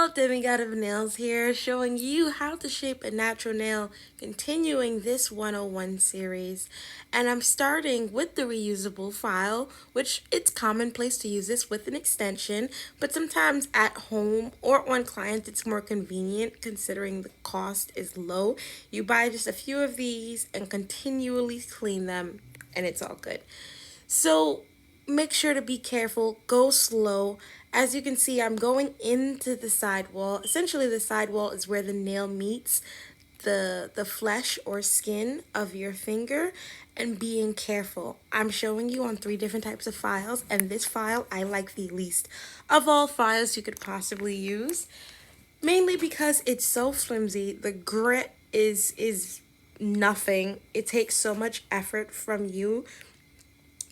y'all, Demigod of Nails here, showing you how to shape a natural nail, continuing this 101 series. And I'm starting with the reusable file, which it's commonplace to use this with an extension, but sometimes at home or on client it's more convenient considering the cost is low. You buy just a few of these and continually clean them and it's all good. So make sure to be careful, go slow. As you can see, I'm going into the sidewall. Essentially, the sidewall is where the nail meets the flesh or skin of your finger, and being careful. I'm showing you on 3 different types of files, and this file I like the least of all files you could possibly use, mainly because it's so flimsy. The grit is nothing. It takes so much effort from you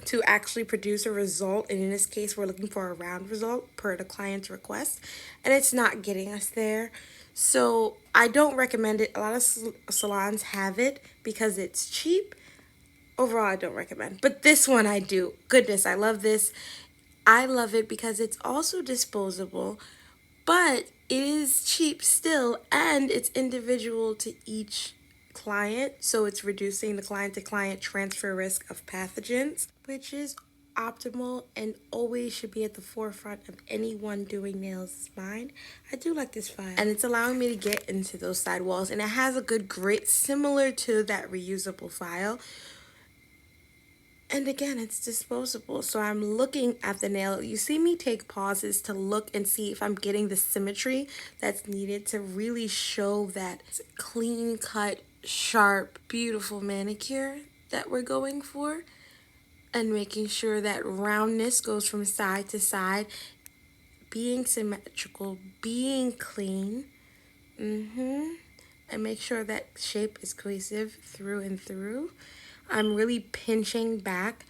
to actually produce a result, and in this case we're looking for a round result per the client's request, and it's not getting us there. So I don't recommend it. A lot of salons have it because it's cheap. Overall, I don't recommend, but this one I do. Goodness, I love this. I love it because it's also disposable, but it is cheap still, and it's individual to each client, so it's reducing the client to client transfer risk of pathogens, which is optimal and always should be at the forefront of anyone doing nails' mind. I do like this file, and it's allowing me to get into those sidewalls, and it has a good grit similar to that reusable file. And again, it's disposable. So I'm looking at the nail. You see me take pauses to look and see if I'm getting the symmetry that's needed to really show that clean cut, sharp, beautiful manicure that we're going for. And making sure that roundness goes from side to side. Being symmetrical, being clean. And make sure that shape is cohesive through and through. I'm really pinching back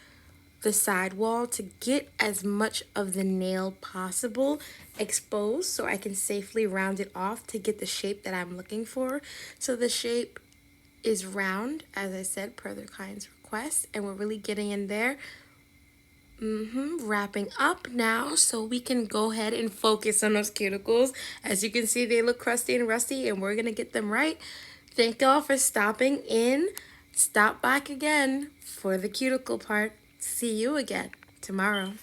the sidewall to get as much of the nail possible exposed so I can safely round it off to get the shape that I'm looking for. So the shape is round, as I said, per the client's request, and we're really getting in there. Wrapping up now so we can go ahead and focus on those cuticles. As you can see, they look crusty and rusty, and we're gonna get them right. Thank y'all for stopping in. Stop back again for the cuticle part. See you again tomorrow.